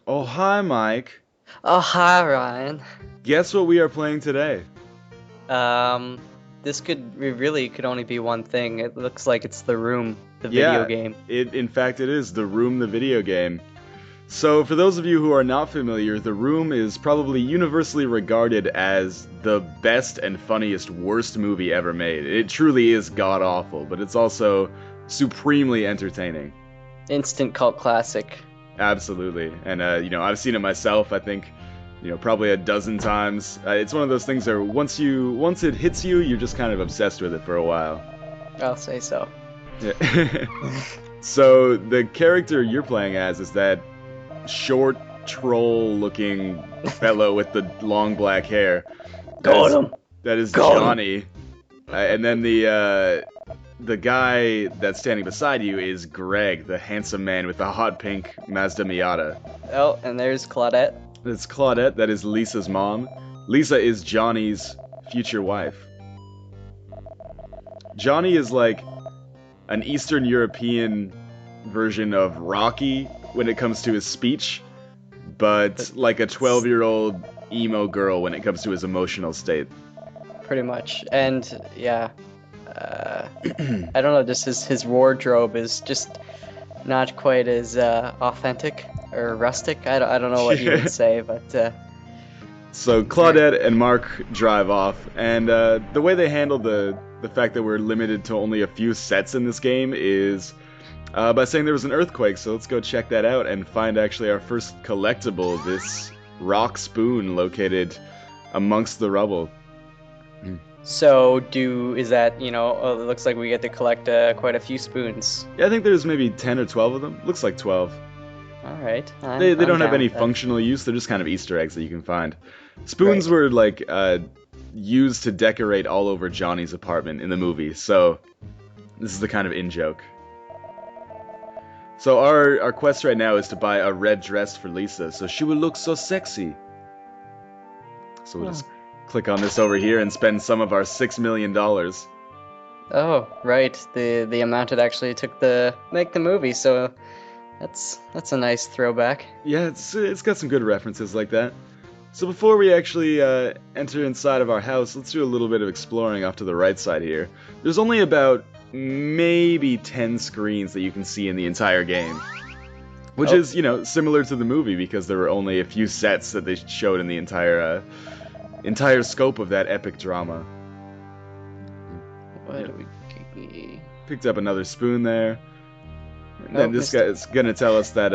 Oh, hi, Mike. Oh, hi, Ryan. Guess what we are playing today? Um, this really could only be one thing. It looks like it's The Room, the video Yeah, game. in fact, it is The Room, the video game. So, for those of you who are not familiar, The Room is probably universally regarded as the best and funniest worst movie ever made. It truly is god awful, but it's also supremely entertaining. Instant cult classic. Absolutely. And, I've seen it myself, I think, probably a dozen times. It's one of those things where once it hits you, you're just kind of obsessed with it for a while. I'll say so. Yeah. So, the character you're playing as is that short, troll-looking fellow with the long black hair. That Got is, him! that is Got him! Johnny. And then the guy that's standing beside you is Greg, the handsome man with the hot pink Mazda Miata. Oh, and there's Claudette. It's Claudette, that is Lisa's mom. Lisa is Johnny's future wife. Johnny is like an Eastern European version of Rocky when it comes to his speech, but like a 12-year-old emo girl when it comes to his emotional state. Pretty much. And, yeah. I don't know, just his wardrobe is just not quite as authentic or rustic. I don't know what you would say, but So Claudette and Mark drive off, and the way they handle the fact that we're limited to only a few sets in this game is by saying there was an earthquake, so let's go check that out and find actually our first collectible, this rock spoon located amongst the rubble. so is that, it looks like we get to collect quite a few spoons. Yeah, I think there's maybe 10 or 12 of them. Looks like 12. All right. They I'm don't have down any with that. functional use, they're just kind of Easter eggs that you can find. Spoons Right. were like used to decorate all over Johnny's apartment in the movie, so this is the kind of in-joke. So our quest right now is to buy a red dress for Lisa, so she will look so sexy. So we'll just click on this over here and spend some of our $6 million. Oh, right. The amount it actually took to make the movie, so that's a nice throwback. Yeah, it's got some good references like that. So before we actually enter inside of our house, let's do a little bit of exploring off to the right side here. There's only about maybe 10 screens that you can see in the entire game. Which Oh. is, similar to the movie because there were only a few sets that they showed in the entire scope of that epic drama. What Yeah. do we? Picked up another spoon there. And Oh, then this guy is gonna tell us that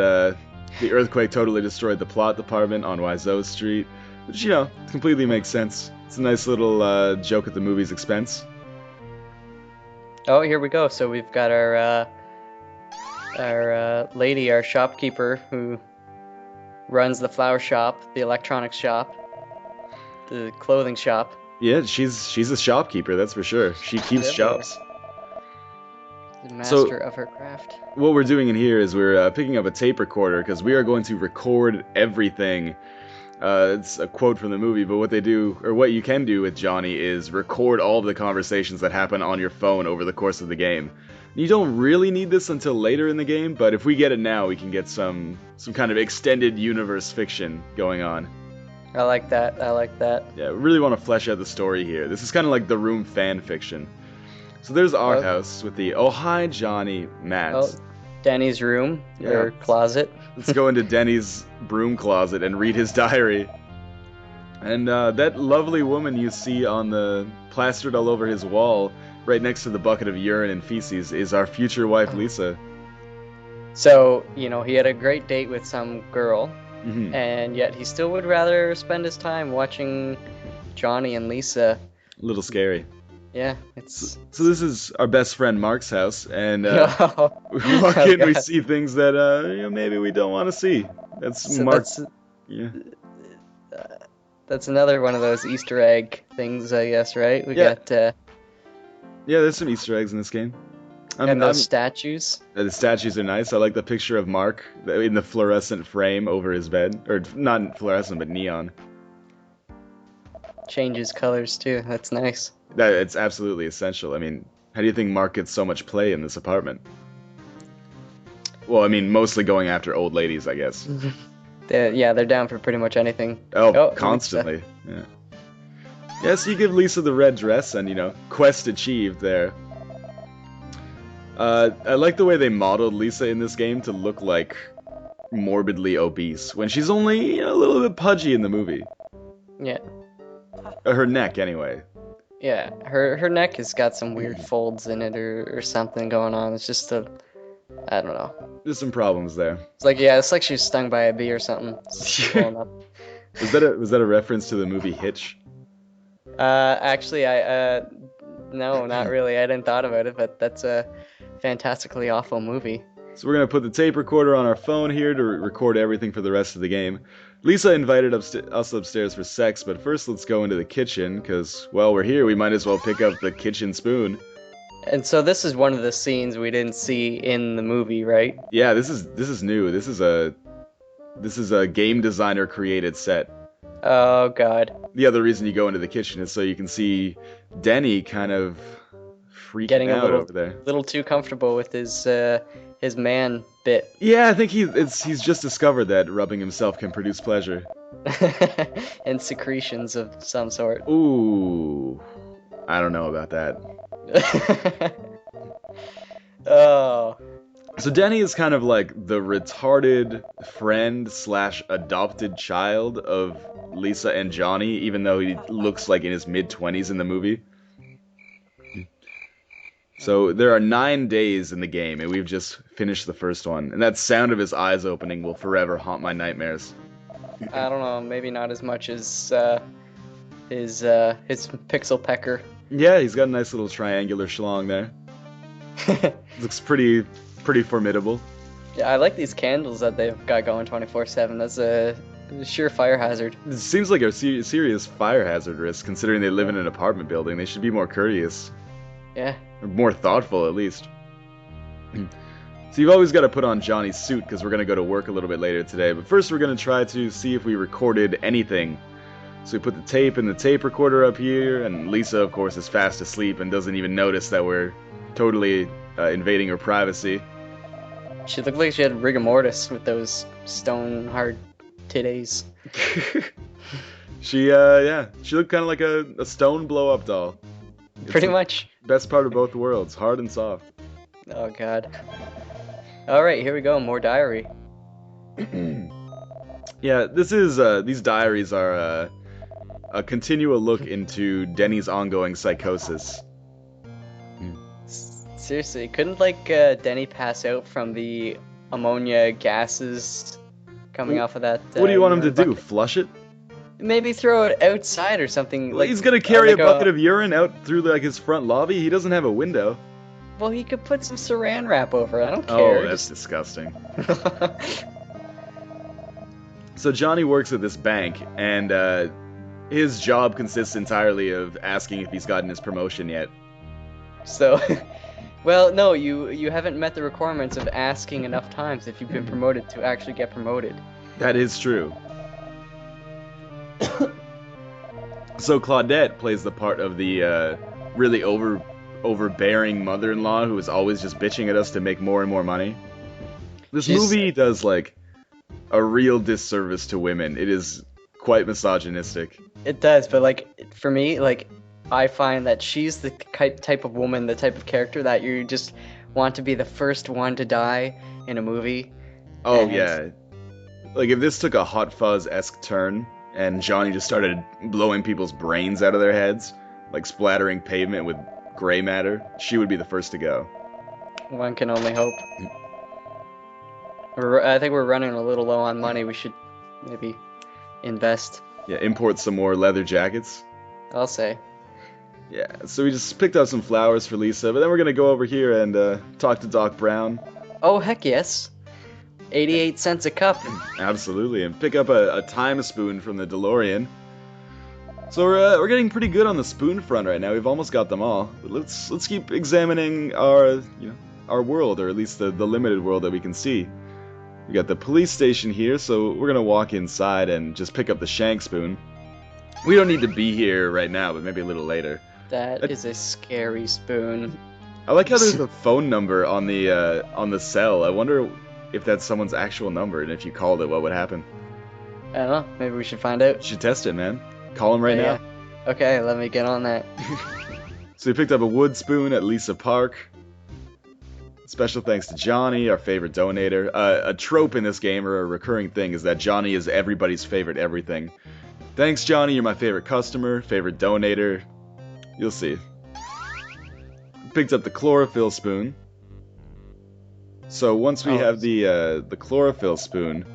the earthquake totally destroyed the plot department on Wiseau Street, which completely makes sense. It's a nice little joke at the movie's expense. Oh, here we go. So we've got our lady, our shopkeeper, who runs the flower shop, the electronics shop, the clothing shop. Yeah, she's a shopkeeper, that's for sure. She keeps Yep. shops. The So- master of her craft. What we're doing in here is we're picking up a tape recorder because we are going to record everything. It's a quote from the movie, but what they do, or what you can do with Johnny, is record all of the conversations that happen on your phone over the course of the game. You don't really need this until later in the game, but if we get it now, we can get some kind of extended universe fiction going on. I like that. Yeah, we really want to flesh out the story here. This is kind of like the Room fan fiction. So there's our Oh. house with the "Oh hi Johnny" mat. Oh, Danny's room, Yeah. their closet. Let's go into Denny's broom closet and read his diary. And that lovely woman you see on the plastered all over his wall, right next to the bucket of urine and feces, is our future wife Lisa. So, he had a great date with some girl, Mhm. and yet he still would rather spend his time watching Johnny and Lisa. A little scary. Yeah, it's. So this is our best friend Mark's house, and Oh, we walk in, we God. see things that maybe we don't want to see. That's So Mark. that's Yeah. that's another one of those Easter egg things, I guess, right? We Yeah. got Yeah, there's some Easter eggs in this game. and those statues. The statues are nice. I like the picture of Mark in the fluorescent frame over his bed. Or not fluorescent, but neon. Changes colors too. That's nice. It's absolutely essential. I mean, how do you think Mark gets so much play in this apartment? Well, I mean, mostly going after old ladies, I guess. They're down for pretty much anything. Oh, Lisa. constantly. Yeah. Yeah, so you give Lisa the red dress and, quest achieved there. I like the way they modeled Lisa in this game to look like morbidly obese, when she's only a little bit pudgy in the movie. Yeah. Her neck, anyway. Yeah, her neck has got some weird folds in it or something going on. It's just I don't know. There's some problems there. It's like she was stung by a bee or something. It's swollen up. Was that a reference to the movie Hitch? Actually, no, not really. I didn't thought about it, but that's a fantastically awful movie. So we're going to put the tape recorder on our phone here to record everything for the rest of the game. Lisa invited us upstairs for sex, but first let's go into the kitchen, because, well, we're here, we might as well pick up the kitchen spoon. And so this is one of the scenes we didn't see in the movie, right? Yeah, this is new. This is a game designer created set. Oh god. The other reason you go into the kitchen is so you can see Denny kind of freaking out over there. A little too comfortable with his man bit. Yeah, I think he's just discovered that rubbing himself can produce pleasure. And secretions of some sort. Ooh, I don't know about that. Oh. So Denny is kind of like the retarded friend / adopted child of Lisa and Johnny, even though he looks like in his mid-20s in the movie. So there are 9 days in the game, and we've just finished the first one. And that sound of his eyes opening will forever haunt my nightmares. I don't know, maybe not as much as his pixel pecker. Yeah, he's got a nice little triangular schlong there. Looks pretty formidable. Yeah, I like these candles that they've got going 24/7. That's a sheer fire hazard. It seems like a serious fire hazard risk, considering they live in an apartment building. They should be more courteous. Yeah. Or more thoughtful, at least. So you've always got to put on Johnny's suit, because we're going to go to work a little bit later today. But first we're going to try to see if we recorded anything. So we put the tape in the tape recorder up here, and Lisa, of course, is fast asleep and doesn't even notice that we're totally invading her privacy. She looked like she had rigor mortis with those stone hard titties. She looked kind of like a stone blow-up doll. Pretty much. Best part of both worlds, hard and soft. Oh god. Alright, here we go, more diary. Yeah, these diaries are a continual look into Denny's ongoing psychosis. Seriously, couldn't Denny pass out from the ammonia gases coming off of that? What do you want him to do? Flush it? Maybe throw it outside or something. Well, he's gonna carry a bucket of urine out through his front lobby. He doesn't have a window. Well, he could put some saran wrap over it. I don't care. Oh, that's disgusting. So Johnny works at this bank, and his job consists entirely of asking if he's gotten his promotion yet. So, well, no, you haven't met the requirements of asking enough times if you've been promoted to actually get promoted. That is true. So Claudette plays the part of the really overbearing mother-in-law who is always just bitching at us to make more and more money. This movie does a real disservice to women. It is quite misogynistic. It does, but for me, I find that she's the type of woman, the type of character that you just want to be the first one to die in a movie. Oh, yeah. If this took a Hot Fuzz-esque turn, and Johnny just started blowing people's brains out of their heads, splattering pavement with gray matter, she would be the first to go. One can only hope. I think we're running a little low on money. We should maybe invest. Yeah, import some more leather jackets. I'll say. Yeah, so we just picked up some flowers for Lisa, but then we're going to go over here and talk to Doc Brown. Oh, heck yes. 88 cents a cup. Absolutely, and pick up a time spoon from the DeLorean. So we're getting pretty good on the spoon front right now. We've almost got them all. But let's keep examining our world, or at least the limited world that we can see. We got the police station here, so we're gonna walk inside and just pick up the shank spoon. We don't need to be here right now, but maybe a little later. That is a scary spoon. I like how there's a phone number on the cell. I wonder if that's someone's actual number, and if you called it, what would happen? I don't know. Maybe we should find out. You should test it, man. Call him right now. Yeah. Okay, let me get on that. So we picked up a wood spoon at Lisa Park. Special thanks to Johnny, our favorite donator. A trope in this game, or a recurring thing, is that Johnny is everybody's favorite everything. Thanks, Johnny, you're my favorite customer, favorite donator. You'll see. Picked up the chlorophyll spoon. So once we have the chlorophyll spoon,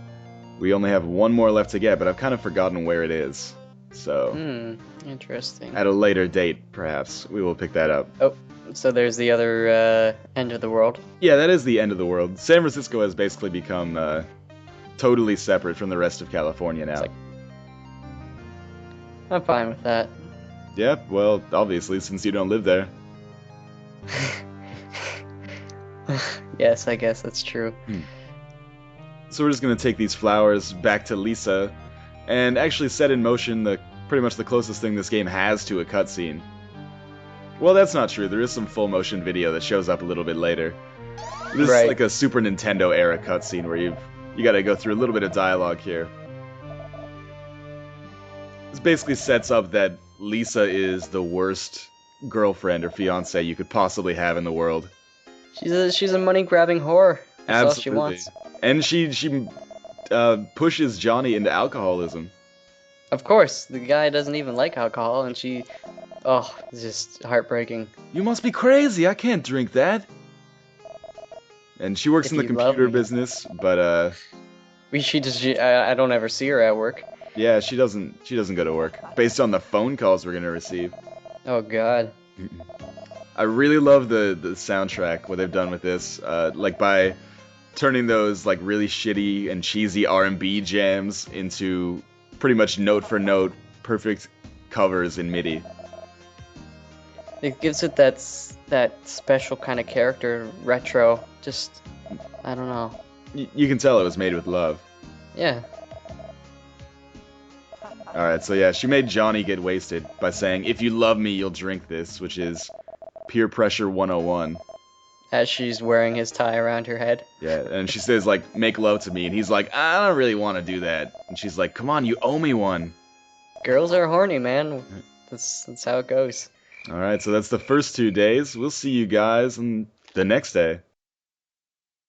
we only have one more left to get, but I've kind of forgotten where it is. So, interesting. At a later date, perhaps, we will pick that up. Oh, so there's the other end of the world? Yeah, that is the end of the world. San Francisco has basically become totally separate from the rest of California now. I'm fine with that. Yeah, well, obviously, since you don't live there. Yes, I guess that's true. So we're just going to take these flowers back to Lisa and actually set in motion pretty much the closest thing this game has to a cutscene. Well, that's not true. There is some full motion video that shows up a little bit later. This is like a Super Nintendo era cutscene where you got to go through a little bit of dialogue here. This basically sets up that Lisa is the worst girlfriend or fiance you could possibly have in the world. She's a money-grabbing whore. That's all she Absolutely. wants. And she pushes Johnny into alcoholism. Of course, the guy doesn't even like alcohol, and she... Oh, it's just heartbreaking. You must be crazy, I can't drink that. And she works in the computer business, but I don't ever see her at work. Yeah, she doesn't go to work. Based on the phone calls we're gonna receive. Oh god. I really love the soundtrack, what they've done with this. Like by turning those like really shitty and cheesy R&B jams into pretty much note for note perfect covers in MIDI. It gives it that special kind of character, retro. Just, I don't know. You can tell it was made with love. Yeah. Alright, so yeah, she made Johnny get wasted by saying, "If you love me, you'll drink this," which is peer pressure 101. As she's wearing his tie around her head. Yeah, and she says, like, "Make love to me," and he's like, "I don't really want to do that." And she's like, "Come on, you owe me one." Girls are horny, man. That's how it goes. Alright, so that's the first 2 days. We'll see you guys on the next day.